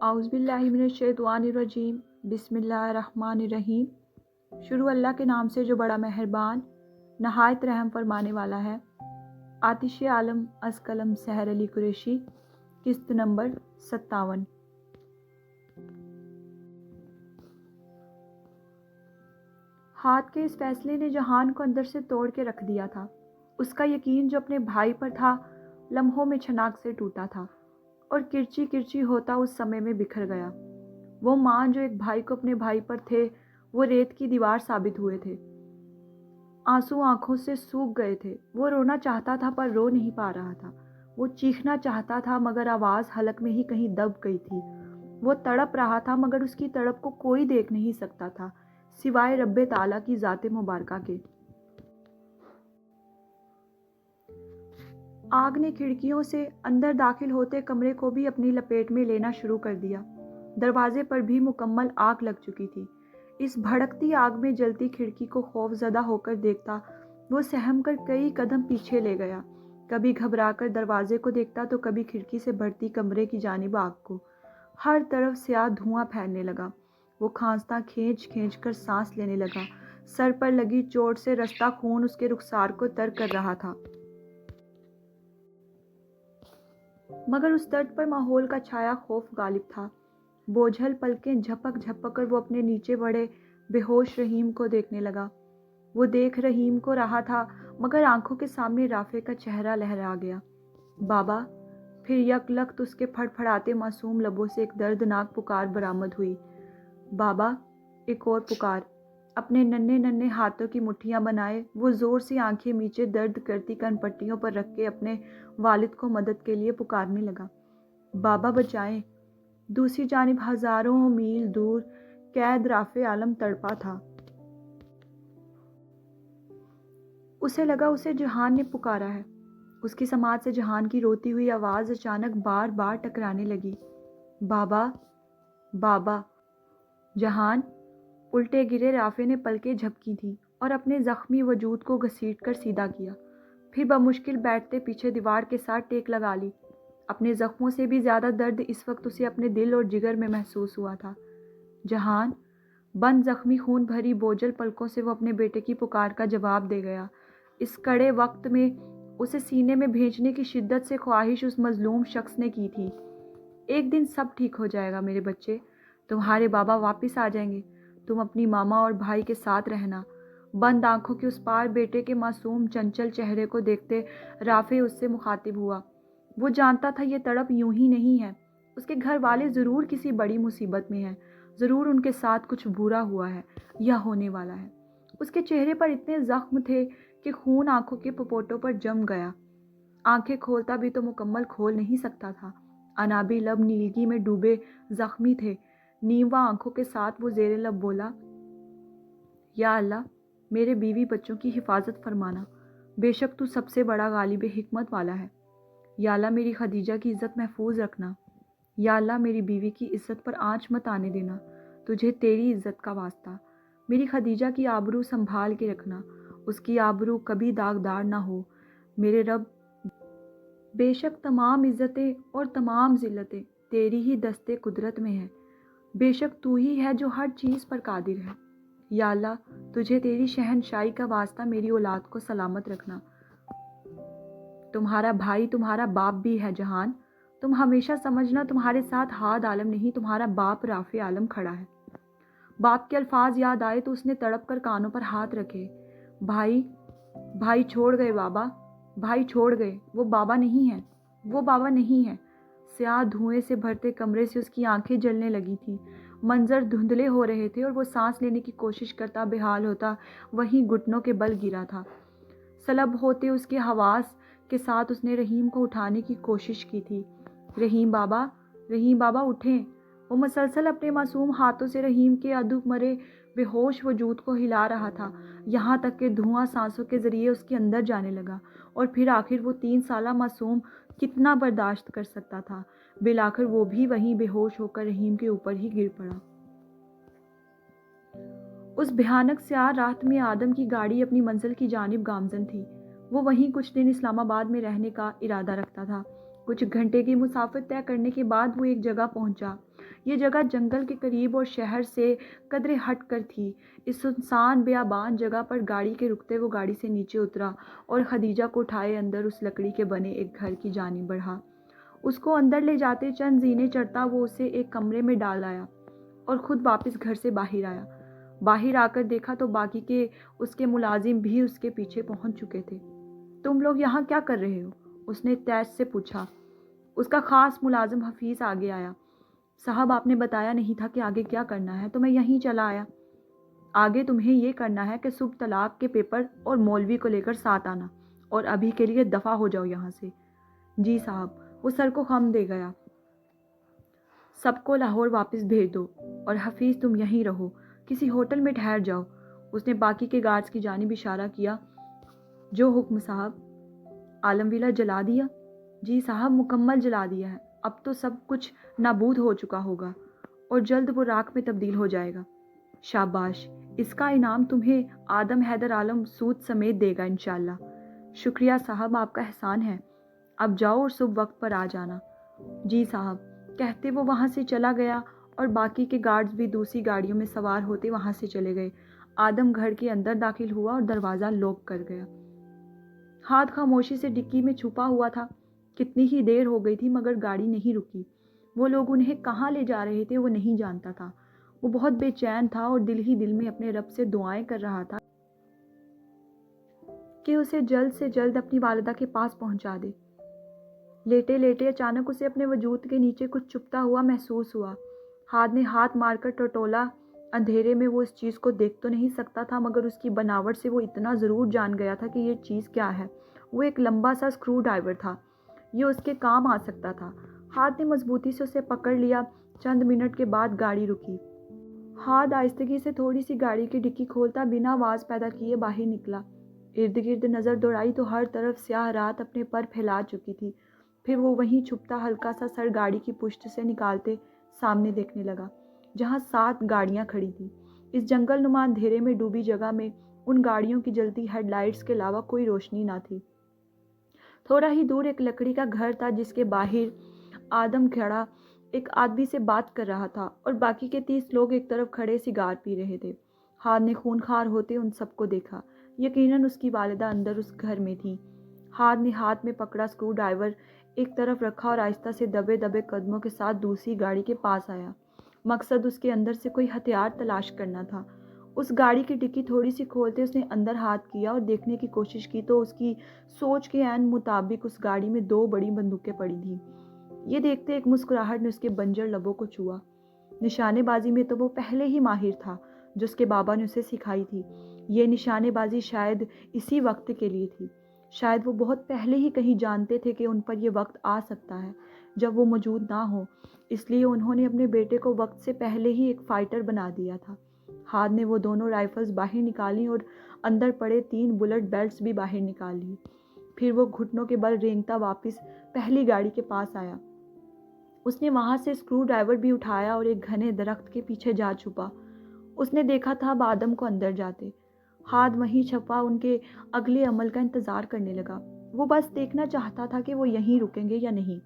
اعوذ باللہ من الشیطان الرجیم بسم اللہ الرحمن الرحیم۔ شروع اللہ کے نام سے جو بڑا مہربان نہایت رحم فرمانے والا ہے۔ آتش عالم از قلم سحر علی قریشی، قسط نمبر 57۔ ہاتھ کے اس فیصلے نے جہان کو اندر سے توڑ کے رکھ دیا تھا۔ اس کا یقین جو اپنے بھائی پر تھا لمحوں میں چھناک سے ٹوٹا تھا اور کرچی کرچی ہوتا اس سمے میں بکھر گیا۔ وہ ماں جو ایک بھائی کو اپنے بھائی پر تھے وہ ریت کی دیوار ثابت ہوئے تھے۔ آنسو آنکھوں سے سوکھ گئے تھے۔ وہ رونا چاہتا تھا پر رو نہیں پا رہا تھا۔ وہ چیخنا چاہتا تھا مگر آواز حلق میں ہی کہیں دب گئی تھی۔ وہ تڑپ رہا تھا مگر اس کی تڑپ کو کوئی دیکھ نہیں سکتا تھا سوائے رب تعالیٰ کی ذات مبارکہ کے۔ آگ نے کھڑکیوں سے اندر داخل ہوتے کمرے کو بھی اپنی لپیٹ میں لینا شروع کر دیا۔ دروازے پر بھی مکمل آگ لگ چکی تھی۔ اس بھڑکتی آگ میں جلتی کھڑکی کو خوف زدہ ہو کر دیکھتا وہ سہم کر کئی قدم پیچھے لے گیا۔ کبھی گھبرا کر دروازے کو دیکھتا تو کبھی کھڑکی سے بڑھتی کمرے کی جانب آگ کو۔ ہر طرف سیاہ دھواں پھیلنے لگا۔ وہ کھانستا کھینچ کھینچ کر سانس لینے لگا۔ سر پر لگی چوٹ سے رستا خون اس کے رخسار کو تر کر رہا تھا۔ مگر اس درد پر ماحول کا چھایا خوف غالب تھا۔ بوجھل پلکیں جھپک جھپک کر وہ اپنے نیچے بڑے بے ہوش رحیم کو دیکھنے لگا۔ وہ دیکھ رحیم کو رہا تھا مگر آنکھوں کے سامنے رافع کا چہرہ لہرا گیا۔ بابا! پھر یک لخت اس کے پھڑ پھڑاتے معصوم لبوں سے ایک دردناک پکار برآمد ہوئی۔ بابا! ایک اور پکار۔ اپنے ننھے ننھے ہاتھوں کی مٹھیاں بنائے وہ زور سے آنکھیں میچے درد کرتی کن پٹیوں پر رکھ کے اپنے والد کو مدد کے لیے پکارنے لگا۔ بابا بچائیں! دوسری جانب ہزاروں میل دور قید رافع عالم تڑپا تھا۔ اسے لگا اسے جہان نے پکارا ہے۔ اس کی سماعت سے جہان کی روتی ہوئی آواز اچانک بار بار ٹکرانے لگی۔ بابا! بابا! جہان! الٹے گرے رافع نے پلکیں جھپکی تھیں اور اپنے زخمی وجود کو گھسیٹ کر سیدھا کیا۔ پھر بمشکل بیٹھتے پیچھے دیوار کے ساتھ ٹیک لگا لی۔ اپنے زخموں سے بھی زیادہ درد اس وقت اسے اپنے دل اور جگر میں محسوس ہوا تھا۔ جہان! بند زخمی خون بھری بوجھل پلکوں سے وہ اپنے بیٹے کی پکار کا جواب دے گیا۔ اس کڑے وقت میں اسے سینے میں بھینچنے کی شدت سے خواہش اس مظلوم شخص نے کی تھی۔ ایک دن سب ٹھیک ہو جائے گا میرے بچے، تمہارے بابا واپس آ جائیں گے، تم اپنی ماما اور بھائی کے ساتھ رہنا۔ بند آنکھوں کے اس پار بیٹے کے معصوم چنچل چہرے کو دیکھتے رافع اس سے مخاطب ہوا۔ وہ جانتا تھا یہ تڑپ یوں ہی نہیں ہے۔ اس کے گھر والے ضرور کسی بڑی مصیبت میں ہیں، ضرور ان کے ساتھ کچھ برا ہوا ہے یا ہونے والا ہے۔ اس کے چہرے پر اتنے زخم تھے کہ خون آنکھوں کے پپوٹوں پر جم گیا۔ آنکھیں کھولتا بھی تو مکمل کھول نہیں سکتا تھا۔ انابی لب نیلگی میں ڈوبے زخمی تھے۔ نیمواں آنکھوں کے ساتھ وہ زیر لب بولا، یا اللہ میرے بیوی بچوں کی حفاظت فرمانا، بے شک تو سب سے بڑا غالب حکمت والا ہے۔ یا اللہ میری خدیجہ کی عزت محفوظ رکھنا۔ یا اللہ میری بیوی کی عزت پر آنچ مت آنے دینا، تجھے تیری عزت کا واسطہ۔ میری خدیجہ کی آبرو سنبھال کے رکھنا، اس کی آبرو کبھی داغدار نہ ہو میرے رب۔ بے شک تمام عزتیں اور تمام ذلتیں تیری ہی دستے قدرت میں ہیں، بے شک تو ہی ہے جو ہر چیز پر قادر ہے۔ یا اللہ تجھے تیری شہنشاہی کا واسطہ میری اولاد کو سلامت رکھنا۔ تمہارا بھائی تمہارا باپ بھی ہے جہان، تم ہمیشہ سمجھنا تمہارے ساتھ ہاد عالم نہیں، تمہارا باپ رافع عالم کھڑا ہے۔ باپ کے الفاظ یاد آئے تو اس نے تڑپ کر کانوں پر ہاتھ رکھے۔ بھائی! بھائی چھوڑ گئے بابا، بھائی چھوڑ گئے، وہ بابا نہیں ہے، وہ بابا نہیں ہے۔ سیاہ دھوئیں سے بھرتے کمرے سے اس کی آنکھیں جلنے لگی تھیں۔ منظر دھندلے ہو رہے تھے اور وہ سانس لینے کی کوشش کرتا بے حال ہوتا وہیں گھٹنوں کے بل گرا تھا۔ سلب ہوتے اس کے حواس کے ساتھ اس نے رحیم کو اٹھانے کی کوشش کی تھی۔ رحیم بابا اٹھیں۔ وہ مسلسل اپنے معصوم ہاتھوں سے رحیم کے ادب مرے بے ہوش وجود کو ہلا رہا تھا، یہاں تک کہ دھواں سانسوں کے ذریعے اس کے اندر جانے لگا، اور پھر آخر وہ 3 سالہ معصوم کتنا برداشت کر سکتا تھا؟ بالآخر وہ بھی وہیں بے ہوش ہو کر رحیم کے اوپر ہی گر پڑا۔ اس بھیانک سیاہ رات میں آدم کی گاڑی اپنی منزل کی جانب گامزن تھی۔ وہ وہیں کچھ دن اسلام آباد میں رہنے کا ارادہ رکھتا تھا۔ کچھ گھنٹے کی مسافت طے کرنے کے بعد وہ ایک جگہ پہنچا۔ یہ جگہ جنگل کے قریب اور شہر سے قدرے ہٹ کر تھی۔ اس سنسان بیابان جگہ پر گاڑی کے رکتے وہ گاڑی سے نیچے اترا اور خدیجہ کو اٹھائے اندر اس لکڑی کے بنے ایک گھر کی جانب بڑھا۔ اس کو اندر لے جاتے چند زینے چڑھتا وہ اسے ایک کمرے میں ڈال آیا اور خود واپس گھر سے باہر آیا۔ باہر آ کر دیکھا تو باقی کے اس کے ملازم بھی اس کے پیچھے پہنچ چکے تھے۔ تم لوگ یہاں کیا کر رہے ہو؟ اس نے تیش سے پوچھا۔ اس کا خاص ملازم حفیظ آگے آیا۔ صاحب آپ نے بتایا نہیں تھا کہ آگے کیا کرنا ہے تو میں یہیں چلا آیا۔ آگے تمہیں یہ کرنا ہے کہ صبح طلاق کے پیپر اور مولوی کو لے کر ساتھ آنا اور ابھی کے لیے دفع ہو جاؤ یہاں سے۔ جی صاحب۔ وہ سر کو خم دے گیا۔ سب کو لاہور واپس بھیج دو اور حفیظ تم یہیں رہو، کسی ہوٹل میں ٹھہر جاؤ۔ اس نے باقی کے گارڈز کی جانب اشارہ کیا۔ جو حکم صاحب۔ عالم ویلا جلا دیا؟ جی صاحب مکمل جلا دیا ہے۔ اب تو سب کچھ نابود ہو چکا ہوگا اور جلد وہ راکھ میں تبدیل ہو جائے گا۔ شاباش، اس کا انعام تمہیں آدم حیدر عالم سود سمیت دے گا انشاءاللہ۔ شکریہ صاحب، آپ کا احسان ہے۔ اب جاؤ اور صبح وقت پر آ جانا۔ جی صاحب، کہتے وہ وہاں سے چلا گیا اور باقی کے گارڈز بھی دوسری گاڑیوں میں سوار ہوتے وہاں سے چلے گئے۔ آدم گھر کے اندر داخل ہوا اور دروازہ لاک کر گیا۔ ہاتھ خاموشی سے ڈکی میں چھپا ہوا تھا۔ کتنی ہی دیر ہو گئی تھی مگر گاڑی نہیں رکی۔ وہ لوگ انہیں کہاں لے جا رہے تھے وہ نہیں جانتا تھا۔ وہ بہت بے چین تھا اور دل ہی دل میں اپنے رب سے دعائیں کر رہا تھا کہ اسے جلد سے جلد اپنی والدہ کے پاس پہنچا دے۔ لیٹے لیٹے اچانک اسے اپنے وجود کے نیچے کچھ چپتا ہوا محسوس ہوا۔ ہاتھ نے ہاتھ مار کر ٹٹولا۔ اندھیرے میں وہ اس چیز کو دیکھ تو نہیں سکتا تھا مگر اس کی بناوٹ سے وہ اتنا ضرور جان گیا تھا کہ یہ چیز کیا ہے۔ وہ ایک لمبا سا اسکرو ڈرائیور تھا۔ یہ اس کے کام آ سکتا تھا۔ ہاتھ نے مضبوطی سے اسے پکڑ لیا۔ چند منٹ کے بعد گاڑی رکی۔ ہاتھ آہستگی سے تھوڑی سی گاڑی کی ڈکی کھولتا بنا آواز پیدا کیے باہر نکلا۔ ارد گرد نظر دوڑائی تو ہر طرف سیاہ رات اپنے پر پھیلا چکی تھی۔ پھر وہ وہیں چھپتا ہلکا سا سر گاڑی کی پشت سے نکالتے سامنے دیکھنے لگا جہاں 7 گاڑیاں کھڑی تھیں۔ اس جنگل نما اندھیرے میں ڈوبی جگہ میں ان گاڑیوں کی جلتی ہیڈ لائٹس کے علاوہ کوئی روشنی نہ تھی۔ تھوڑا ہی دور ایک لکڑی کا گھر تھا جس کے باہر آدم کھڑا ایک آدمی سے بات کر رہا تھا اور باقی کے 30 لوگ ایک طرف کھڑے سگار پی رہے تھے۔ ہاتھ نے خونخوار ہوتے ان سب کو دیکھا۔ یقیناً اس کی والدہ اندر اس گھر میں تھی۔ ہاتھ میں پکڑا اسکرو ڈرائیور ایک طرف رکھا اور آہستہ سے دبے دبے قدموں کے ساتھ دوسری گاڑی کے پاس آیا۔ مقصد اس کے اندر سے کوئی ہتھیار تلاش کرنا تھا۔ اس گاڑی کی ڈکی تھوڑی سی کھولتے اس نے اندر ہاتھ کیا اور دیکھنے کی کوشش کی تو اس کی سوچ کے عین مطابق اس گاڑی میں 2 بڑی بندوقیں پڑی تھیں۔ یہ دیکھتے ایک مسکراہٹ نے اس کے بنجر لبوں کو چھوا۔ نشانے بازی میں تو وہ پہلے ہی ماہر تھا جو اس کے بابا نے اسے سکھائی تھی۔ یہ نشانے بازی شاید اسی وقت کے لیے تھی۔ شاید وہ بہت پہلے ہی کہیں جانتے تھے کہ ان پر یہ وقت آ سکتا ہے جب وہ موجود نہ ہو، اس لیے انہوں نے اپنے بیٹے کو وقت سے پہلے ہی ایک فائٹر بنا دیا تھا۔ ہاتھ نے وہ دونوں رائفلز باہر نکالی اور اندر پڑے 3 بلٹ بیلٹس بھی باہر نکال لی۔ پھر وہ گھٹنوں کے بل رینگتا واپس پہلی گاڑی کے پاس آیا۔ اس نے وہاں سے اسکرو ڈرائیور بھی اٹھایا اور ایک گھنے درخت کے پیچھے جا چھپا۔ اس نے دیکھا تھا اب آدم کو اندر جاتے۔ ہاتھ وہیں چھپا ان کے اگلے عمل کا انتظار کرنے لگا۔ وہ بس دیکھنا چاہتا تھا کہ وہ یہیں رکیں گے یا نہیں،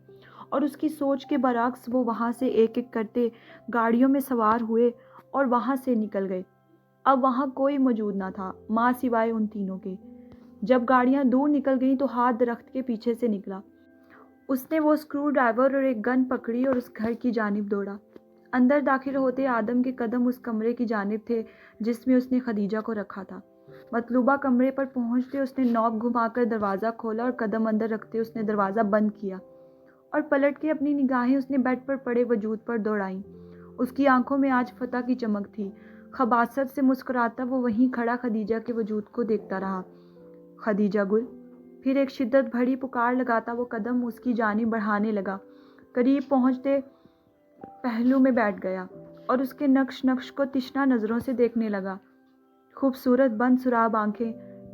اور اس کی سوچ کے برعکس وہ وہاں سے ایک ایک کرتے گاڑیوں میں سوار ہوئے اور وہاں سے نکل گئے۔ اب وہاں کوئی موجود نہ تھا ماں سوائے ان تینوں کے۔ جب گاڑیاں دور نکل گئیں تو ہاتھ درخت کے پیچھے سے نکلا۔ اس نے وہ اسکرو ڈرائیور اور ایک گن پکڑی اور اس گھر کی جانب دوڑا۔ اندر داخل ہوتے آدم کے قدم اس کمرے کی جانب تھے جس میں اس نے خدیجہ کو رکھا تھا۔ مطلوبہ کمرے پر پہنچتے اس نے نوب گھما کر دروازہ کھولا اور قدم اندر رکھتے اس نے دروازہ بند کیا اور پلٹ کے اپنی نگاہیں اس نے بیڈ پر پڑے وجود پر دوڑائیں۔ اس کی آنکھوں میں آج فتح کی چمک تھی۔ خباثت سے مسکراتا وہ وہیں کھڑا خدیجہ کے وجود کو دیکھتا رہا۔ خدیجہ گل۔ پھر ایک شدت بھری پکار لگاتا وہ قدم اس کی جانب بڑھانے لگا۔ قریب پہنچتے پہلو میں بیٹھ گیا اور اس کے نقش کو تشنہ نظروں سے دیکھنے لگا۔ خوبصورت بند سراب آنکھیں،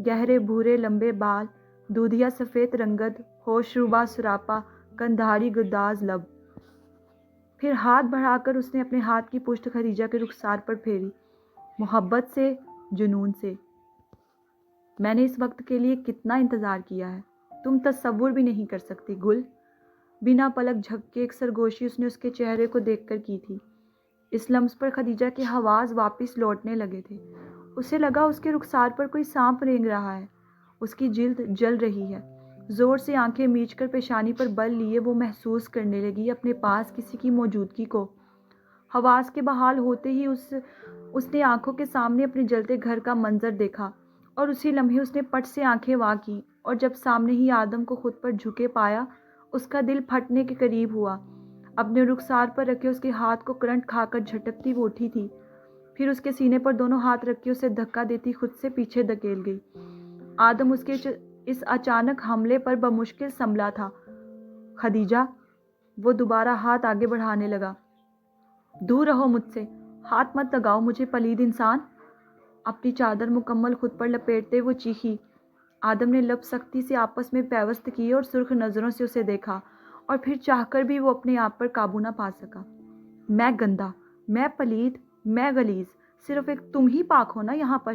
گہرے بھورے لمبے بال، دودھیا سفید رنگت، ہوش روبا سراپا کندھاری گداز لب۔ پھر ہاتھ بڑھا کر اس نے اپنے ہاتھ کی پشت خدیجہ کے رخسار پر پھیری، محبت سے، جنون سے۔ میں نے اس وقت کے لیے کتنا انتظار کیا ہے، تم تصور بھی نہیں کر سکتی گل۔ بنا پلک جھپکے ایک سرگوشی اس نے اس کے چہرے کو دیکھ کر کی تھی۔ اس لمس پر خدیجہ کے حواس واپس لوٹنے لگے تھے۔ اسے لگا اس کے رخسار پر کوئی سانپ رینگ رہا ہے، اس کی جلد جل رہی ہے۔ زور سے آنکھیں میچ کر پیشانی پر بل لیے وہ محسوس کرنے لگی اپنے پاس کسی کی موجودگی کو۔ حواس کے بحال ہوتے ہی اس نے آنکھوں کے سامنے اپنے جلتے گھر کا منظر دیکھا، اور اسی لمحے اس نے پٹ سے آنکھیں وا کی، اور جب سامنے ہی آدم کو خود پر جھکے پایا، اس کا دل پھٹنے کے قریب ہوا۔ اپنے رخسار پر رکھے اس کے ہاتھ کو کرنٹ کھا کر جھٹکتی وہ اٹھی تھی، پھر اس کے سینے پر دونوں ہاتھ رکھ کے اسے دھکا دیتی خود سے پیچھے دھکیل گئی۔ آدم اس کے اس اچانک حملے پر بمشکل سنبھلا تھا۔ خدیجہ، وہ دوبارہ ہاتھ آگے بڑھانے لگا۔ دور رہو مجھ سے، ہاتھ مت لگاؤ مجھے پلید انسان۔ اپنی چادر مکمل خود پر لپیٹتے وہ چیخی۔ آدم نے لب سختی سے آپس میں پیوست کیے اور سرخ نظروں سے اسے دیکھا، اور پھر چاہ کر بھی وہ اپنے آپ پر قابو نہ پا سکا۔ میں گندا، میں پلید، میں غلیظ، صرف ایک تم ہی پاک ہو نا یہاں پر۔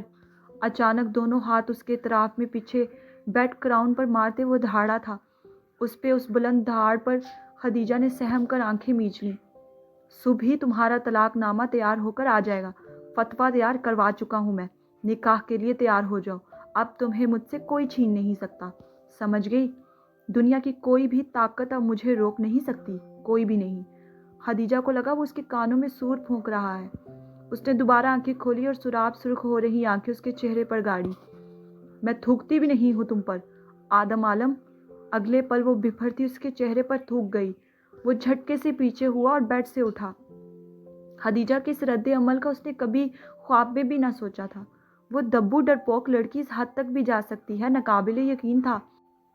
اچانک دونوں ہاتھ اس کے اطراف میں پیچھے بیڈ کراؤن پر مارتے وہ دھاڑا تھا۔ اس بلند دھاڑ پر خدیجہ نے سہم کر آنکھیں میچ لیں۔ صبح ہی تمہارا طلاق نامہ تیار ہو کر آ جائے گا، فتویٰ تیار کروا چکا ہوں میں، نکاح کے لیے تیار ہو جاؤ، اب تمہیں مجھ سے کوئی چھین نہیں سکتا، سمجھ گئی؟ دنیا کی کوئی بھی طاقت اب مجھے روک نہیں سکتی، کوئی بھی نہیں۔ خدیجہ کو لگا وہ اس کے کانوں میں سور پھونک رہا ہے۔ اس نے دوبارہ آنکھیں کھولی اور سراب سرخ ہو رہی آنکھیں اس کے چہرے پر گاڑی۔ میں تھوکتی بھی نہیں ہوں تم پر، آدم عالم۔ اگلے پل وہ بپھرتی اس کے چہرے پر تھوک گئی۔ وہ جھٹکے سے پیچھے ہوا اور بیڈ سے اٹھا۔ خدیجہ کے اس رد عمل کا اس نے کبھی خواب میں بھی نہ سوچا تھا۔ وہ دبو ڈرپوک لڑکی اس حد تک بھی جا سکتی ہے، ناقابل یقین تھا۔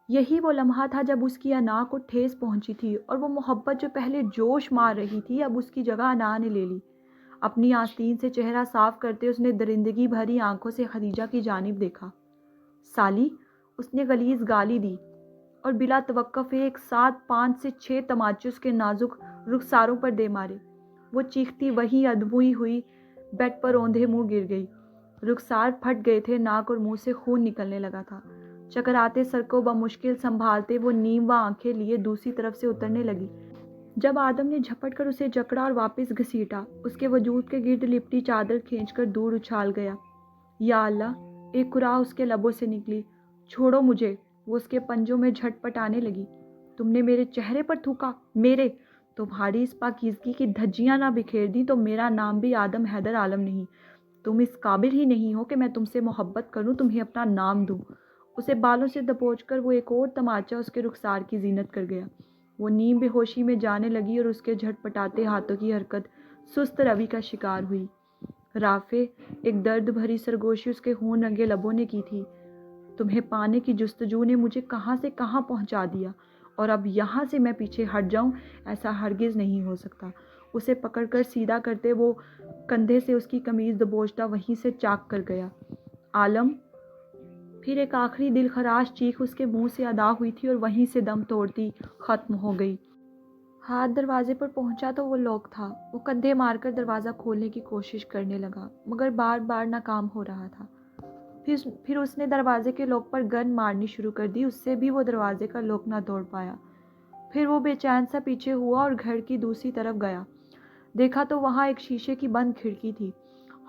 یہی وہ لمحہ تھا جب اس کی انا کو ٹھیس پہنچی تھی، اور وہ محبت جو پہلے جوش مار رہی تھی اب اس کی جگہ انا نے لے لی۔ اپنی آستین سے چہرہ صاف کرتے اس نے درندگی بھری آنکھوں سے خدیجہ کی جانب دیکھا۔ سالی، اس نے غلیظ گالی دی، اور بلا توقف ایک ساتھ 5 سے 6 تماچے اس کے نازک رخساروں پر دے مارے۔ وہ چیختی وہیں ادموئی ہوئی بیڈ پر اوندھے منہ گر گئی۔ رخسار پھٹ گئے تھے، ناک اور منہ سے خون نکلنے لگا تھا۔ چکراتے سر کو بمشکل سنبھالتے وہ نیم و آنکھیں لیے دوسری طرف سے اترنے لگی۔ جب آدم نے جھپٹ کر اسے جکڑا اور واپس گھسیٹا، اس کے وجود کے گرد لپٹی چادر کھینچ کر دور اچھال گیا۔ یا اللہ! ایک قرآ اس کے لبوں سے نکلی۔ چھوڑو مجھے! وہ اس کے پنجوں میں جھٹ پٹانے لگی۔ تم نے میرے چہرے پر تھوکا، میرے! تمہاری اس پاکیزگی کی دھجیاں نہ بکھیر دیں تو میرا نام بھی آدم حیدر عالم نہیں۔ تم اس قابل ہی نہیں ہو کہ میں تم سے محبت کروں، تمہیں اپنا نام دوں۔ اسے بالوں سے دبوچ کر وہ ایک اور تماچا اس کے رخسار کی زینت کر گیا۔ وہ نیم بے ہوشی میں جانے لگی اور اس کے جھٹ پٹاتے ہاتھوں کی حرکت سست روی کا شکار ہوئی۔ رافع، ایک درد بھری سرگوشی اس کے خون رنگے لبوں نے کی تھی۔ تمہیں پانے کی جستجو نے مجھے کہاں سے کہاں پہنچا دیا، اور اب یہاں سے میں پیچھے ہٹ جاؤں، ایسا ہرگز نہیں ہو سکتا۔ اسے پکڑ کر سیدھا کرتے وہ کندھے سے اس کی قمیض دبوچتا وہیں سے چاک کر گیا۔ عالم! پھر ایک آخری دل خراش چیخ اس کے منہ سے ادا ہوئی تھی اور وہیں سے دم توڑتی ختم ہو گئی۔ ہاتھ دروازے پر پہنچا تو وہ لاک تھا۔ وہ کندھے مار کر دروازہ کھولنے کی کوشش کرنے لگا، مگر بار بار ناکام ہو رہا تھا۔ پھر اس نے دروازے کے لاک پر گن مارنی شروع کر دی، اس سے بھی وہ دروازے کا لاک نہ توڑ پایا۔ پھر وہ بے چین سا پیچھے ہوا اور گھر کی دوسری طرف گیا۔ دیکھا تو وہاں ایک شیشے کی بند کھڑکی تھی۔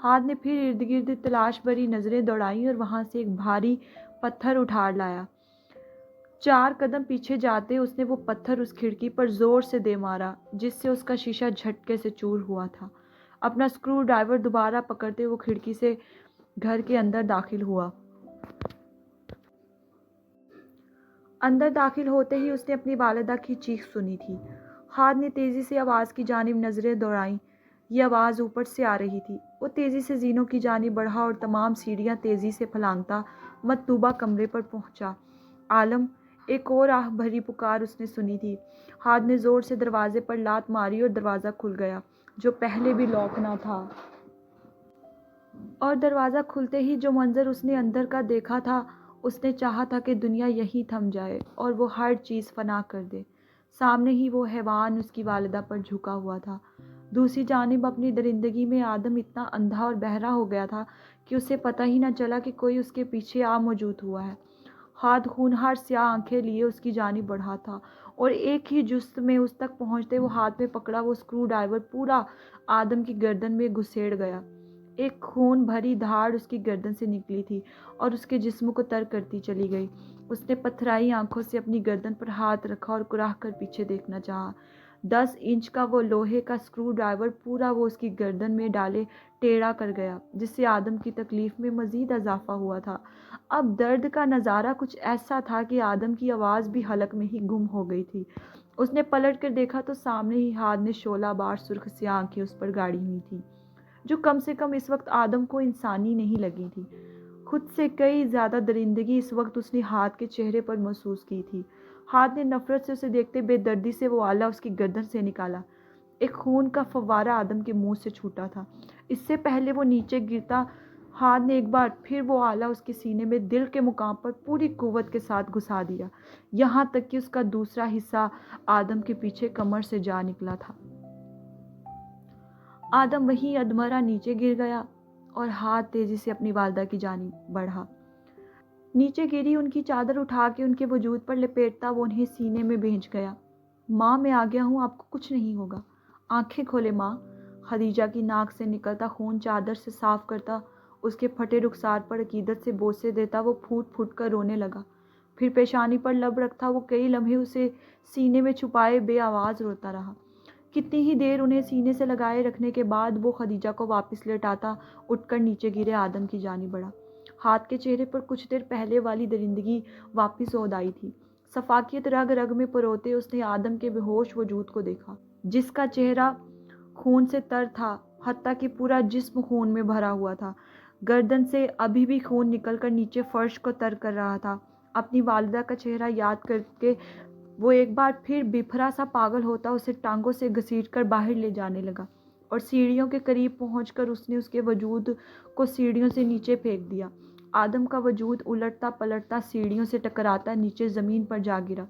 ہاتھ نے پھر ارد گرد تلاش بھری نظریں دوڑائیں اور وہاں سے ایک بھاری پتھر اٹھا لایا۔ 4 قدم پیچھے جاتے اس نے وہ پتھر اس کھڑکی پر زور سے دے مارا، جس سے اس کا شیشہ جھٹکے سے چور ہوا تھا۔ اپنا اسکرو ڈرائیور دوبارہ پکڑتے وہ کھڑکی سے گھر کے اندر داخل ہوا۔ اندر داخل ہوتے ہی اس نے اپنی والدہ کی چیخ سنی تھی۔ خالد نے تیزی سے آواز کی جانب نظریں دوڑائیں۔ یہ آواز اوپر سے آ رہی تھی۔ وہ تیزی سے زینوں کی جانب بڑھا اور تمام سیڑھیاں تیزی سے پھلانگتا مطلوبہ کمرے پر پہنچا۔ عالم! ایک اور آہ بھری پکار اس نے سنی تھی۔ خالد نے زور سے دروازے پر لات ماری اور دروازہ کھل گیا، جو پہلے بھی لاک نہ تھا۔ اور دروازہ کھلتے ہی جو منظر اس نے اندر کا دیکھا تھا، اس نے چاہا تھا کہ دنیا یہیں تھم جائے اور وہ ہر چیز فنا کر دے۔ سامنے ہی وہ حیوان اس کی والدہ پر جھکا ہوا تھا۔ دوسری جانب اپنی درندگی میں آدم اتنا اندھا اور بہرا ہو گیا تھا کہ اسے پتہ ہی نہ چلا کہ کوئی اس کے پیچھے آ موجود ہوا ہے۔ خالد ہونہار سیاہ آنکھیں لیے اس کی جانب بڑھا تھا اور ایک ہی جست میں اس تک پہنچتے وہ ہاتھ میں پکڑا وہ اسکرو ڈرائیور پورا آدم کی گردن میں گھسیڑ گیا۔ ایک خون بھری دھاڑ اس کی گردن سے نکلی تھی اور اس کے جسم کو تر کرتی چلی گئی۔ اس نے پتھرائی آنکھوں سے اپنی گردن پر ہاتھ رکھا اور کراہ کر پیچھے دیکھنا چاہا۔ 10 انچ کا وہ لوہے کا اسکرو ڈرائیور پورا وہ اس کی گردن میں ڈالے ٹیڑھا کر گیا، جس سے آدم کی تکلیف میں مزید اضافہ ہوا تھا۔ اب درد کا نظارہ کچھ ایسا تھا کہ آدم کی آواز بھی حلق میں ہی گم ہو گئی تھی۔ اس نے پلٹ کر دیکھا تو سامنے ہی ہاتھ نے شعلہ بار سرخ سیاہ آنکھیں اس پر گاڑی ہوئی تھی، جو کم سے کم اس وقت آدم کو انسانی نہیں لگی تھی۔ خود سے کئی زیادہ درندگی اس وقت اس نے ہاتھ کے چہرے پر محسوس کی تھی۔ ہاتھ نے نفرت سے اسے دیکھتے بے دردی سے وہ آلہ اس کی گردن سے نکالا۔ ایک خون کا فوارہ آدم کے منہ سے چھوٹا تھا۔ اس سے پہلے وہ نیچے گرتا، ہاتھ نے ایک بار پھر وہ آلہ اس کے سینے میں دل کے مقام پر پوری قوت کے ساتھ گھسا دیا، یہاں تک کہ اس کا دوسرا حصہ آدم کے پیچھے کمر سے جا نکلا تھا۔ آدم وہیں ادمرہ نیچے گر گیا اور ہاتھ تیزی سے اپنی والدہ کی جانب بڑھا۔ نیچے گری ان کی چادر اٹھا کے ان کے وجود پر لپیٹتا وہ انہیں سینے میں بھینچ گیا۔ ماں میں آ گیا ہوں، آپ کو کچھ نہیں ہوگا، آنکھیں کھولے ماں۔ خدیجہ کی ناک سے نکلتا خون چادر سے صاف کرتا، اس کے پھٹے رخسار پر عقیدت سے بوسے دیتا وہ پھوٹ پھوٹ کر رونے لگا۔ پھر پیشانی پر لب رکھتا وہ کئی لمحے اسے سینے میں چھپائے بے آواز روتا رہا۔ کتنی ہی دیر انہیں سینے سے لگائے رکھنے کے بعد وہ خدیجہ کو واپس لیٹاتا اٹھ کر نیچے گرے آدم کی جانب بڑھا۔ ہاتھ کے چہرے پر کچھ دیر پہلے والی درندگی واپس عود آئی تھی۔ سفاکیت رگ رگ میں پروتے اس نے آدم کے بے ہوش وجود کو دیکھا، جس کا چہرہ خون سے تر تھا، حتیٰ کہ پورا جسم خون میں بھرا ہوا تھا۔ گردن سے ابھی بھی خون نکل کر نیچے فرش کو تر کر رہا تھا۔ اپنی والدہ کا چہرہ یاد کر کے وہ ایک بار پھر بپھرا سا پاگل ہوتا اسے ٹانگوں سے گھسیٹ کر باہر لے جانے لگا، اور سیڑھیوں کے قریب پہنچ کر اس نے اس کے وجود کو سیڑھیوں سے نیچے پھینک دیا۔ آدم کا وجود الٹتا پلٹتا سیڑھیوں سے ٹکراتا نیچے زمین پر جا گرا۔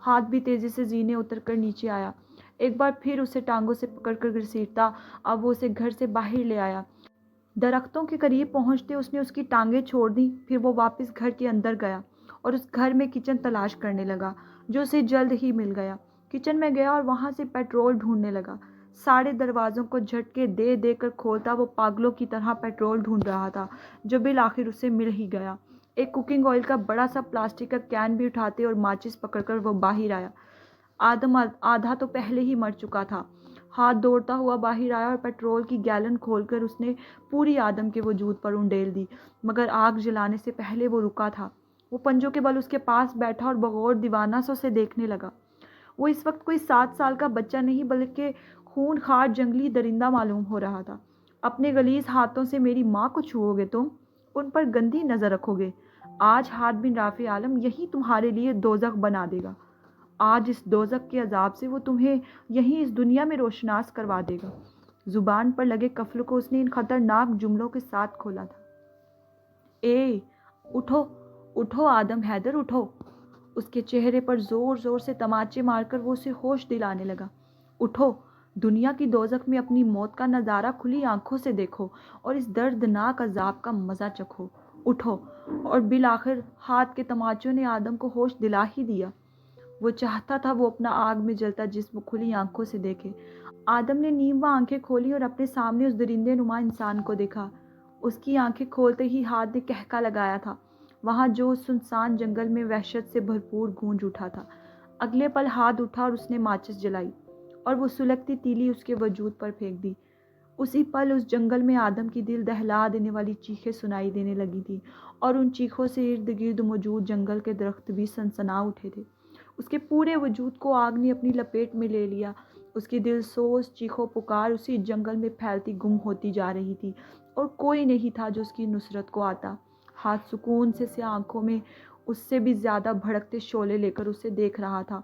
ہاتھ بھی تیزی سے زینے اتر کر نیچے آیا، ایک بار پھر اسے ٹانگوں سے پکڑ کر گھسیٹتا، اب وہ اسے گھر سے باہر لے آیا۔ درختوں کے قریب پہنچتے اس نے اس کی ٹانگیں چھوڑ دیں، پھر وہ واپس گھر کے اندر گیا اور اس گھر میں کچن تلاش کرنے لگا، جو اسے جلد ہی مل گیا۔ کچن میں گیا اور وہاں سے پیٹرول ڈھونڈنے لگا۔ سارے دروازوں کو جھٹکے دے دے کر کھولتا وہ پاگلوں کی طرح پیٹرول ڈھونڈ رہا تھا، جو بالآخر اسے مل ہی گیا۔ ایک کوکنگ آئل کا بڑا سا پلاسٹک کا کین بھی اٹھاتے اور ماچس پکڑ کر وہ باہر آیا۔ آدم آدھا تو پہلے ہی مر چکا تھا۔ ہاتھ دوڑتا ہوا باہر آیا اور پیٹرول کی گیلن کھول کر اس نے پوری آدم کے وجود پر انڈیل دی، مگر آگ جلانے سے پہلے وہ رکا تھا۔ وہ پنجوں کے بل اس کے پاس بیٹھا اور بغور دیوانہ سا اسے دیکھنے لگا۔ وہ اس وقت کوئی 7 سال کا بچہ نہیں بلکہ خون خوار جنگلی درندہ معلوم ہو رہا تھا۔ اپنے غلیظ ہاتھوں سے میری ماں کو چھوؤ گے تم، ان پر گندی نظر رکھو گے، آج ہاتھ بن رافع عالم یہی تمہارے لیے دوزخ بنا دے گا۔ آج اس دوزخ کے عذاب سے وہ تمہیں یہیں اس دنیا میں روشناس کروا دے گا۔ زبان پر لگے قفل کو اس نے ان خطرناک جملوں کے ساتھ کھولا تھا۔ اے اٹھو، اٹھو آدم حیدر اٹھو۔ اس کے چہرے پر زور زور سے تماچے مار کر وہ اسے ہوش دلانے لگا۔ اٹھو، دنیا کی دوزخ میں اپنی موت کا نظارہ کھلی آنکھوں سے دیکھو اور اس دردناک عذاب کا مزہ چکھو۔ اٹھو۔ اور بالآخر ہاتھ کے تماچوں نے آدم کو ہوش دلا ہی دیا۔ وہ چاہتا تھا وہ اپنا آگ میں جلتا جسم کھلی آنکھوں سے دیکھے۔ آدم نے نیم آنکھیں کھولی اور اپنے سامنے اس درندے نما انسان کو دیکھا۔ اس کی آنکھیں کھولتے ہی ہاتھ نے کہکا لگایا تھا، وہاں جو اس سنسان جنگل میں وحشت سے بھرپور گونج اٹھا تھا۔ اگلے پل ہاتھ اٹھا اور اس نے ماچس جلائی اور وہ سلگتی تیلی اس کے وجود پر پھینک دی۔ اسی پل اس جنگل میں آدم کی دل دہلا دینے والی چیخیں سنائی دینے لگی تھیں، اور ان چیخوں سے ارد گرد موجود جنگل کے درخت بھی سنسنا اٹھے تھے۔ اس کے پورے وجود کو آگ نے اپنی لپیٹ میں لے لیا۔ اس کی دل سوز چیخو پکار اسی جنگل میں پھیلتی گم ہوتی جا رہی تھی، اور کوئی نہیں تھا جو اس کی نصرت کو آتا۔ ہاتھ سکون سے سیاہ آنکھوں میں اس سے بھی زیادہ بھڑکتے شعلے لے کر اسے دیکھ رہا تھا۔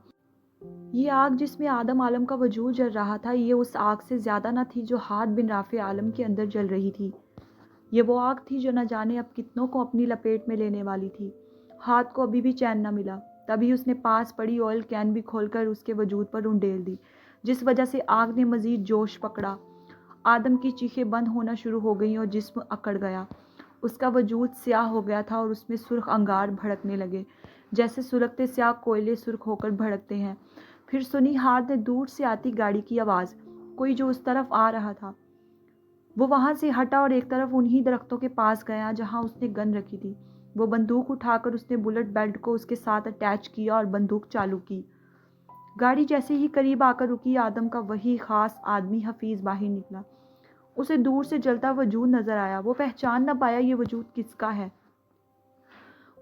یہ آگ جس میں آدم عالم کا وجود جل رہا تھا، یہ اس آگ سے زیادہ نہ تھی جو ہاتھ بن رافع عالم کے اندر جل رہی تھی۔ یہ وہ آگ تھی جو نہ جانے اب کتنوں کو اپنی لپیٹ میں لینے والی تھی۔ ہاتھ کو ابھی بھی چین نہ ملا، تبھی اس نے پاس پڑی آئل کین بھی کھول کر اس کے وجود پر انڈیل دی، جس وجہ سے آگ نے مزید جوش پکڑا۔ آدم کی چیخیں بند ہونا شروع ہو گئیں اور جسم اکڑ گیا۔ اس کا وجود سیاہ ہو گیا تھا اور اس میں سرخ انگار بھڑکنے لگے۔ جیسے سلگتے سیاہ کوئلے سرخ ہو کر بھڑکتے ہیں۔ پھر سنی ہاتھ نے دور سے آتی گاڑی کی آواز، کوئی جو اس طرف آ رہا تھا۔ وہ وہاں سے ہٹا اور ایک طرف انہی درختوں کے پاس گیا جہاں اس نے گن رکھی تھی۔ وہ بندوق اٹھا کر اس نے بلٹ بیلٹ کو اس کے ساتھ اٹیچ کیا اور بندوق چالو کی۔ گاڑی جیسے ہی قریب آ کر رکی، آدم کا وہی خاص آدمی حفیظ باہر نکلا۔ اسے دور سے جلتا وجود نظر آیا۔ وہ پہچان نہ پایا یہ وجود کس کا ہے۔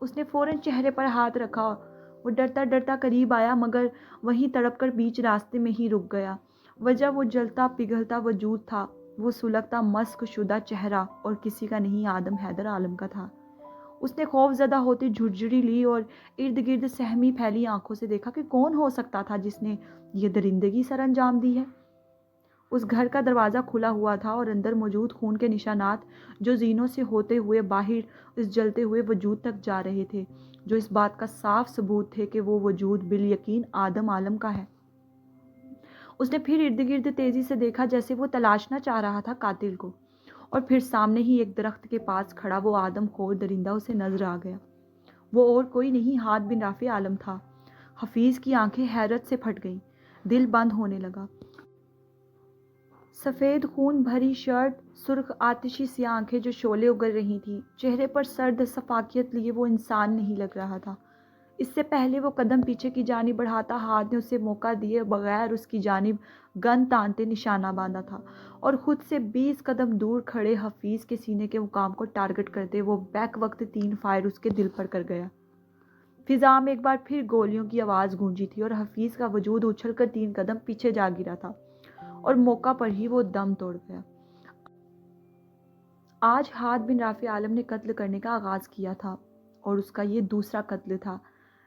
اس نے فوراً چہرے پر ہاتھ رکھا۔ وہ ڈرتا ڈرتا قریب آیا مگر وہیں تڑپ کر بیچ راستے میں ہی رک گیا۔ وجہ وہ جلتا پگھلتا وجود تھا، وہ سلگتا مسخ شدہ چہرہ، اور کسی کا نہیں، آدم حیدر عالم کا تھا۔ اس نے خوف زدہ ہوتی جھرجھری لی اور ارد گرد سہمی پھیلی آنکھوں سے دیکھا کہ کون ہو سکتا تھا جس نے یہ درندگی سر انجام دی ہے۔ اس گھر کا دروازہ کھلا ہوا تھا اور اندر موجود خون کے نشانات جو زینوں سے ہوتے ہوئے باہر اس جلتے ہوئے وجود تک جا رہے تھے، جو اس بات کا صاف ثبوت تھے کہ وہ وجود بالیقین آدم عالم کا ہے۔ اس نے پھر ارد گرد تیزی سے دیکھا جیسے وہ تلاشنا چاہ رہا تھا قاتل کو، اور پھر سامنے ہی ایک درخت کے پاس کھڑا وہ آدم خور درندہ اسے نظر آ گیا۔ وہ اور کوئی نہیں، ہاتھ بن رافع عالم تھا۔ حفیظ کی آنکھیں حیرت سے پھٹ گئیں، دل بند ہونے لگا۔ سفید خون بھری شرٹ، سرخ آتشی سی آنکھیں جو شعلے اگل رہی تھیں، چہرے پر سرد شفافیت لیے وہ انسان نہیں لگ رہا تھا۔ اس سے پہلے وہ قدم پیچھے کی جانب بڑھاتا، ہاتھ نے اسے موقع دیے بغیر اس کی جانب گن تانتے نشانہ باندھا تھا، اور خود سے 20 قدم دور کھڑے حفیظ کے سینے کے مقام کو ٹارگٹ کرتے وہ بیک وقت 3 فائر اس کے دل پر کر گیا۔ فضا میں ایک بار پھر گولیوں کی آواز گونجی تھی اور حفیظ کا وجود اچھل کر 3 قدم پیچھے جا گرا تھا، اور موقع پر ہی وہ دم توڑ گیا۔ آج ہاتھ بن رافع عالم نے قتل کرنے کا آغاز کیا تھا، اور اس کا یہ دوسرا قتل تھا۔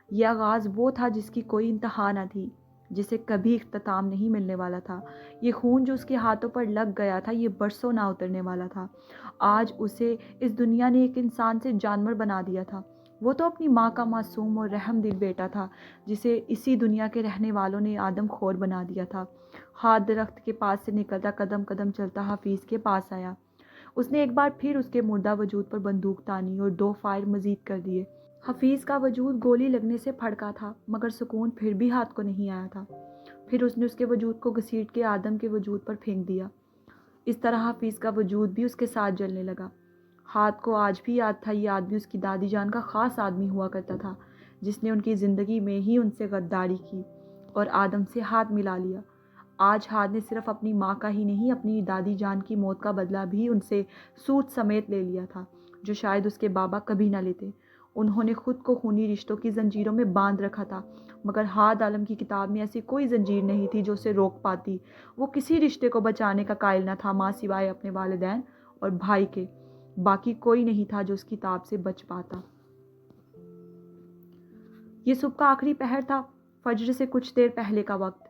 یہ آغاز وہ تھا جس کی کوئی انتہا نہ تھی، جسے کبھی اختتام نہیں ملنے والا تھا۔ یہ خون جو اس کے ہاتھوں پر لگ گیا تھا، یہ برسوں نہ اترنے والا تھا۔ آج اسے اس دنیا نے ایک انسان سے جانور بنا دیا تھا۔ وہ تو اپنی ماں کا معصوم اور رحم دل بیٹا تھا، جسے اسی دنیا کے رہنے والوں نے آدم خور بنا دیا تھا۔ ہاتھ درخت کے پاس سے نکلتا قدم قدم چلتا حفیظ کے پاس آیا۔ اس نے ایک بار پھر اس کے مردہ وجود پر بندوق تانی اور 2 فائر مزید کر دیے۔ حفیظ کا وجود گولی لگنے سے پھڑکا تھا، مگر سکون پھر بھی ہاتھ کو نہیں آیا تھا۔ پھر اس نے اس کے وجود کو گھسیٹ کے آدم کے وجود پر پھینک دیا۔ اس طرح حفیظ کا وجود بھی اس کے ساتھ جلنے لگا۔ ہاتھ کو آج بھی یاد تھا، یہ آدمی اس کی دادی جان کا خاص آدمی ہوا کرتا تھا، جس نے ان کی زندگی میں ہی ان سے غداری کی اور آدم سے ہاتھ ملا لیا۔ آج ہاتھ نے صرف اپنی ماں کا ہی نہیں، اپنی دادی جان کی موت کا بدلہ بھی ان سے سود سمیت لے لیا تھا، جو شاید اس کے بابا کبھی نہ لیتے۔ انہوں نے خود کو خونی رشتوں کی زنجیروں میں باندھ رکھا تھا، مگر ہاتھ عالم کی کتاب میں ایسی کوئی زنجیر نہیں تھی جو اسے روک پاتی۔ وہ کسی رشتے کو بچانے کا قائل نہ تھا، ماں سوائے اپنے والدین اور بھائی کے۔ باقی کوئی نہیں تھا جو اس کتاب سے بچ پاتا۔ یہ صبح کا آخری پہر تھا، فجر سے کچھ دیر پہلے کا وقت۔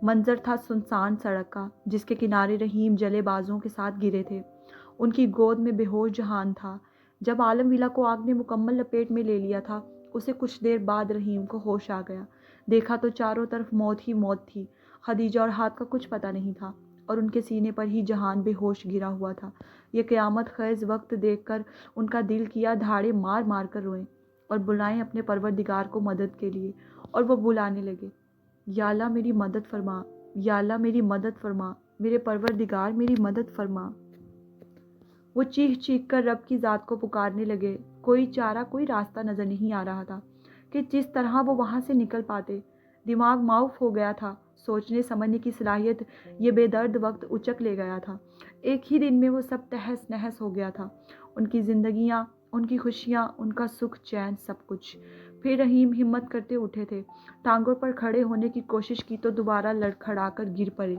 منظر تھا سنسان سڑک کا، جس کے کنارے رحیم جلے بازوں کے ساتھ گرے تھے۔ ان کی گود میں بے ہوش جہان تھا۔ جب عالم ویلا کو آگ نے مکمل لپیٹ میں لے لیا تھا، اسے کچھ دیر بعد رحیم کو ہوش آ گیا۔ دیکھا تو چاروں طرف موت ہی موت تھی۔ خدیجہ اور ہاتھ کا کچھ پتہ نہیں تھا، اور ان کے سینے پر ہی جہان بے ہوش گرا ہوا تھا۔ یہ قیامت خیز وقت دیکھ کر ان کا دل کیا دھاڑے مار مار کر روئیں اور بلائیں اپنے پروردگار کو مدد کے لیے، اور وہ بلانے لگے، یا اللہ میری مدد فرما، یا اللہ میری مدد فرما، میرے پروردگار میری مدد فرما۔ وہ چیخ چیخ کر رب کی ذات کو پکارنے لگے۔ کوئی چارہ، کوئی راستہ نظر نہیں آ رہا تھا کہ جس طرح وہ وہاں سے نکل پاتے۔ دماغ معاف ہو گیا تھا، سوچنے سمجھنے کی صلاحیت یہ بے درد وقت اچک لے گیا تھا۔ ایک ہی دن میں وہ سب تہس نہس ہو گیا تھا، ان کی زندگیاں، ان کی خوشیاں، ان کا سکھ چین، سب کچھ۔ پھر رحیم ہمت کرتے اٹھے تھے، ٹانگوں پر کھڑے ہونے کی کوشش کی تو دوبارہ لڑکھڑا کر گر پڑے۔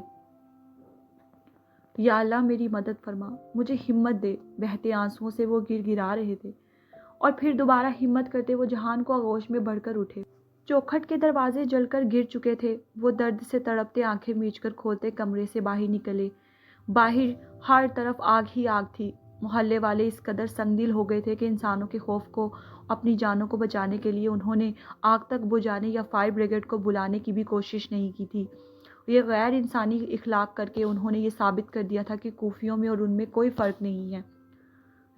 یا اللہ میری مدد فرما، مجھے ہمت دے۔ بہتے آنسوؤں سے وہ گر گرا رہے تھے، اور پھر دوبارہ ہمت کرتے وہ جہان کو آغوش میں بڑھ کر اٹھے۔ چوکھٹ کے دروازے جل کر گر چکے تھے۔ وہ درد سے تڑپتے آنکھیں میچ کر کھولتے کمرے سے باہر نکلے۔ باہر ہر طرف آگ ہی آگ تھی۔ محلے والے اس قدر سنگ دل ہو گئے تھے کہ انسانوں کے خوف کو، اپنی جانوں کو بچانے کے لیے انہوں نے آگ تک بجھانے یا فائر بریگیڈ کو بلانے کی بھی کوشش نہیں کی تھی۔ یہ غیر انسانی اخلاق کر کے انہوں نے یہ ثابت کر دیا تھا کہ کوفیوں میں اور ان میں کوئی فرق نہیں ہے۔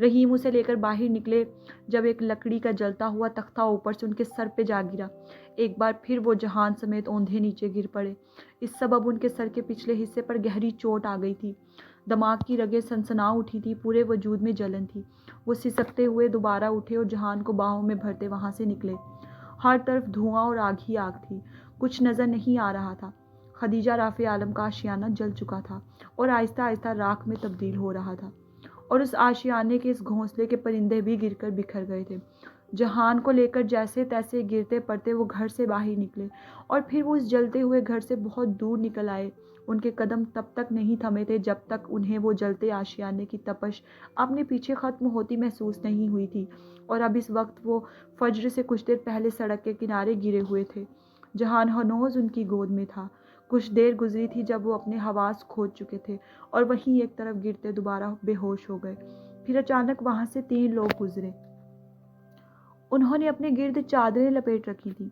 رحیم اسے لے کر باہر نکلے جب ایک لکڑی کا جلتا ہوا تختہ اوپر سے ان کے سر پہ جا گرا۔ ایک بار پھر وہ جہان سمیت اوندھے نیچے گر پڑے۔ اس سبب ان کے سر کے پچھلے حصے پر گہری چوٹ آ گئی تھی۔ دماغ کی رگیں سنسنا اٹھی تھی، پورے وجود میں جلن تھی۔ وہ سسکتے ہوئے دوبارہ اٹھے اور جہان کو باہوں میں بھرتے وہاں سے نکلے۔ ہر طرف دھواں اور آگ ہی آگ تھی، کچھ نظر نہیں آ رہا تھا۔ خدیجہ رافع عالم کا آشیانہ جل چکا تھا اور آہستہ آہستہ راکھ میں تبدیل ہو رہا تھا، اور اس آشیانے کے اس گھونسلے کے پرندے بھی گر کر بکھر گئے تھے۔ جہان کو لے کر جیسے تیسے گرتے پڑتے وہ گھر سے باہر نکلے، اور پھر وہ اس جلتے ہوئے گھر سے بہت دور نکل آئے۔ ان کے قدم تب تک نہیں تھمے تھے جب تک انہیں وہ جلتے آشیانے کی تپش اپنے پیچھے ختم ہوتی محسوس نہیں ہوئی تھی، اور اب اس وقت وہ فجر سے کچھ دیر پہلے سڑک کے کنارے گرے ہوئے تھے۔ جہان ہنوز ان کی گود میں تھا۔ کچھ دیر گزری تھی جب وہ اپنے حواس کھو چکے تھے اور وہیں ایک طرف گرتے دوبارہ بے ہوش ہو گئے۔ پھر اچانک وہاں سے 3 لوگ گزرے۔ انہوں نے اپنے گرد چادریں لپیٹ رکھی تھیں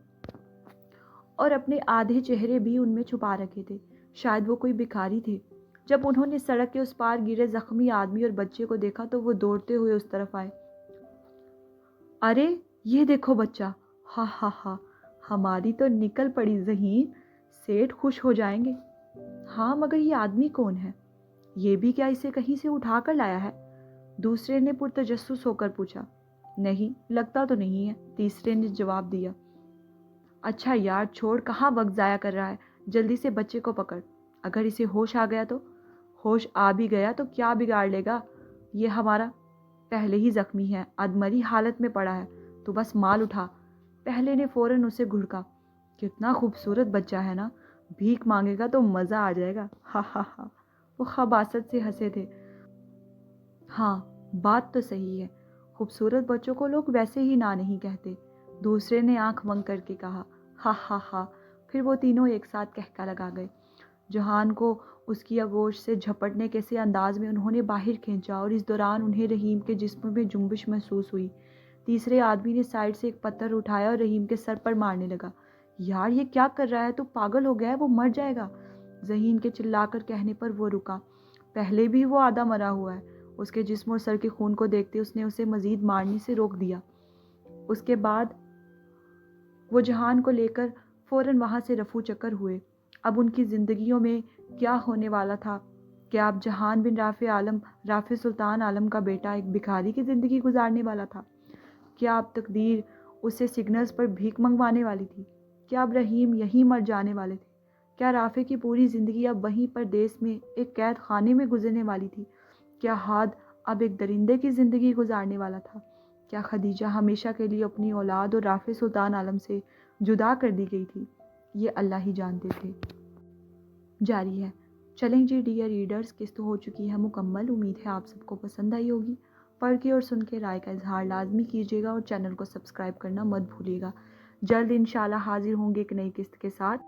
اور اپنے آدھے چہرے بھی ان میں چھپا رکھے تھے۔ شاید وہ کوئی بھکاری تھے۔ جب انہوں نے سڑک کے اس پار گرے زخمی آدمی اور بچے کو دیکھا تو وہ دوڑتے ہوئے اس طرف آئے۔ ارے یہ دیکھو بچہ، ہا ہا ہا، ہماری تو نکل پڑی ذہین، سیٹھ خوش ہو جائیں گے۔ ہاں مگر یہ آدمی کون ہے؟ یہ بھی کیا اسے کہیں سے اٹھا کر لایا ہے؟ دوسرے نے پرتجسس ہو کر پوچھا۔ نہیں لگتا تو نہیں ہے، تیسرے نے جواب دیا۔ اچھا یار چھوڑ، کہاں وقت ضائع کر رہا ہے، جلدی سے بچے کو پکڑ۔ اگر اسے ہوش آ گیا تو؟ ہوش آ بھی گیا تو کیا بگاڑ لے گا، یہ ہمارا پہلے ہی زخمی ہے، ادمری حالت میں پڑا ہے، تو بس مال اٹھا۔ پہلے نے فوراً اسے گھڑکا۔ کتنا خوبصورت بچہ ہے نا، بھیک مانگے گا تو مزہ آ جائے گا، ہا ہا ہا۔ وہ خباثت سے ہنسے تھے۔ ہاں بات تو صحیح ہے، خوبصورت بچوں کو لوگ ویسے ہی نہ نہیں کہتے، دوسرے نے آنکھ بند کر کے کہا۔ ہا ہا ہا۔ پھر وہ تینوں ایک ساتھ کہکا لگا گئے۔ جہان کو اس کی آغوش سے جھپٹنے کیسے انداز میں انہوں نے باہر کھینچا، اور اس دوران انہیں رحیم کے جسم میں جنبش محسوس ہوئی۔ تیسرے آدمی نے سائڈ سے ایک پتھر اٹھایا اور رحیم کے سر پر مارنے لگا۔ یار یہ کیا کر رہا ہے، تو پاگل ہو گیا ہے، وہ مر جائے گا۔ ذہین کے چلا کر کہنے پر وہ رکا۔ پہلے بھی وہ آدھا مرا ہوا ہے۔ اس کے جسم اور سر کے خون کو دیکھتے اس نے اسے مزید مارنے سے روک دیا۔ اس کے بعد وہ جہان کو لے کر فوراً وہاں سے رفو چکر ہوئے۔ اب ان کی زندگیوں میں کیا ہونے والا تھا؟ کیا اب جہان بن رافع سلطان عالم کا بیٹا ایک بھکاری کی زندگی گزارنے والا تھا؟ کیا اب تقدیر اسے سگنلز پر بھیک منگوانے والی تھی؟ کیا اب رحیم یہیں مر جانے والے تھے؟ کیا رافع کی پوری زندگی اب وہیں پردیس میں ایک قید خانے میں گزرنے والی تھی؟ کیا ہاد اب ایک درندے کی زندگی گزارنے والا تھا؟ کیا خدیجہ ہمیشہ کے لیے اپنی اولاد اور رافع سلطان عالم سے جدا کر دی گئی تھی؟ یہ اللہ ہی جانتے تھے۔ جاری ہے۔ چلیں جی ڈیئر ریڈرز، قسط ہو چکی ہے مکمل۔ امید ہے آپ سب کو پسند آئی ہوگی۔ پڑھ کے اور سن کے رائے کا اظہار لازمی کیجیے گا اور چینل کو سبسکرائب کرنا مت بھولیے گا۔ جلد انشاءاللہ حاضر ہوں گے ایک نئی قسط کے ساتھ،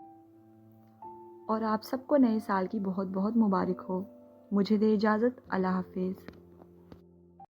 اور آپ سب کو نئے سال کی بہت بہت مبارک ہو۔ مجھے دے اجازت، اللہ حافظ۔